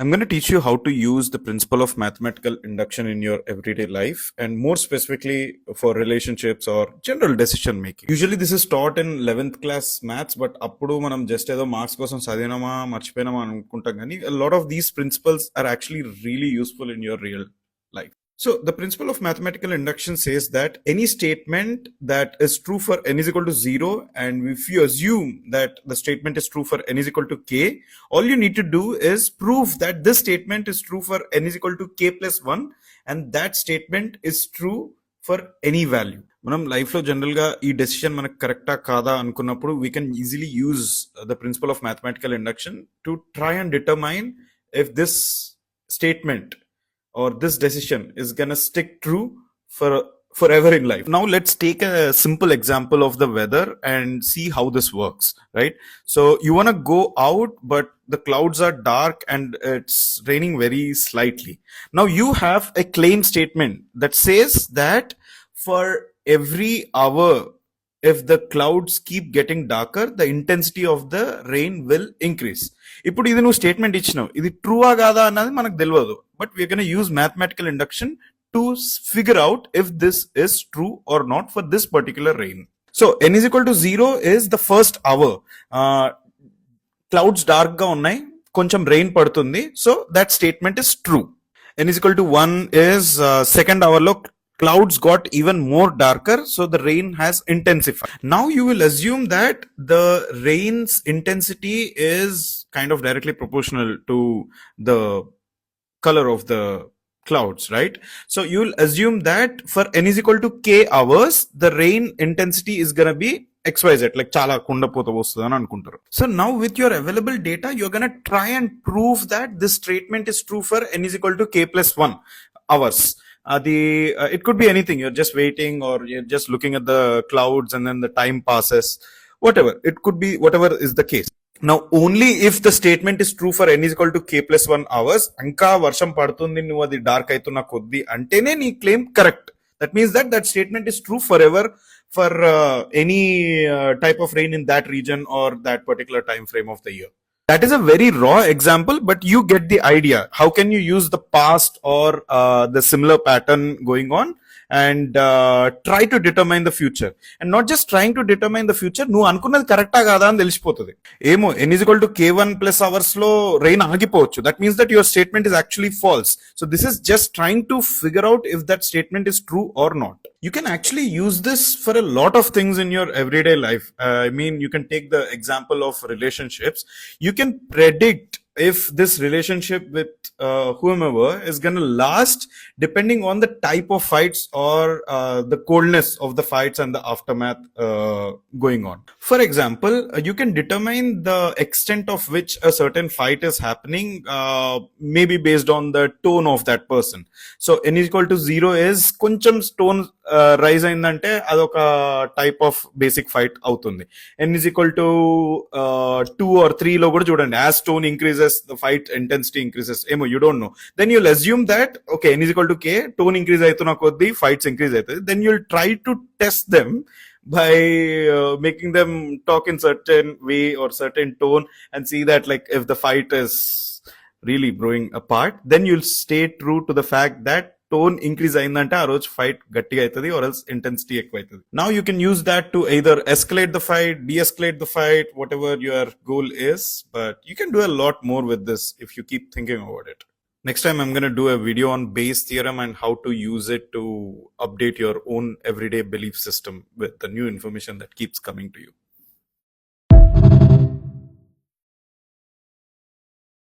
I'm going to teach you how to use the principle of mathematical induction in your everyday life and more specifically for relationships or general decision making. Usually this is taught in 11th class maths, but appudu manam just edo marks kosam sadinama marchipoyinama anukuntam gani a lot of these principles are actually really useful in your real life. So the principle of mathematical induction says that any statement that is true for n is equal to 0, and if you assume that the statement is true for n is equal to k, all you need to do is prove that this statement is true for n is equal to k plus 1, and that statement is true for any value. మనం లైఫ్లో జనరల్గా ఈ decision మనకు కరెక్టా కాదా అనుకున్నప్పుడు we can easily use the principle of mathematical induction to try and determine if this statement or this decision is gonna stick true for forever in life. Now let's take a simple example of the weather and see how this works, right? So you want to go out, but the clouds are dark and it's raining very slightly. Now you have a claim statement that says that for every hour, if the clouds keep getting darker, the intensity of the rain will increase. ఇప్పుడు ఇది నువ్వు statement ఇచ్చినావు, ఇది ట్రూవా కాదా అన్నది మనకు తెలియదు, but we're gonna use mathematical induction to figure out if this is true or not for this particular rain. సో n is equal to 0 is the first hour. Clouds dark గా ఉన్నాయి, కొంచెం రెయిన్ పడుతుంది, so that statement is true. n is equal to 1 is second hour లో clouds got even more darker, so the rain has intensified. Now you will assume that the rain's intensity is kind of directly proportional to the color of the clouds, right? So you will assume that for n is equal to k hours, the rain intensity is gonna be xyz, like chala kundapota vastudani anukuntaru. So now with your available data, you're gonna try and prove that this statement is true for n is equal to k plus 1 hours. It could be anything. You're just waiting, or you're just looking at the clouds, and then the time passes. Whatever it could be, whatever is the case. Now, only if the statement is true for n is equal to k plus 1 hours, anka varsham padutundi nu adi dark aituna koddi antene nee claim correct. That means that that statement is true forever for any type of rain in that region or that particular time frame of the year. That is a very raw example, but you get the idea. How can you use the past or the similar pattern going on and try to determine the future? And not just trying to determine the future, nu anukunnadi correct ah kada ani telisipotundi. Emo n is equal to k1 plus hours lo rain agipochu. That means that your statement is actually false. So this is just trying to figure out if that statement is true or not. You can actually use this for a lot of things in your everyday life. I mean, you can take the example of relationships. You can predict if this relationship with whomever is going to last depending on the type of fights or the coldness of the fights and the aftermath going on. For example, you can determine the extent of which a certain fight is happening, maybe based on the tone of that person. So n is equal to 0 is కొంచెం tone rise అయిందంటే అదొక type of basic fight అవుతుంది. n is equal to 2 or 3 లో కూడా చూడండి, as tone increases the fight intensity increases. ఏమో you don't know, then you'll assume that okay, n is equal to k, tone increase అవుతున్న కొద్దీ fights increase అవుతుంది. Then you'll try to test them by making them talk in certain way or certain tone and see that like if the fight is really growing apart, then you'll stay true to the fact that tone increase అయిందంటే ఆ రోజు fight గట్టిగా అవుతుంది or else intensity ఎక్కువ అవుతుంది. Now you can use that to either escalate the fight, de-escalate the fight, whatever your goal is, but you can do a lot more with this if you keep thinking about it. Next time I'm going to do a video on Bayes' theorem and how to use it to update your own everyday belief system with the new information that keeps coming to you.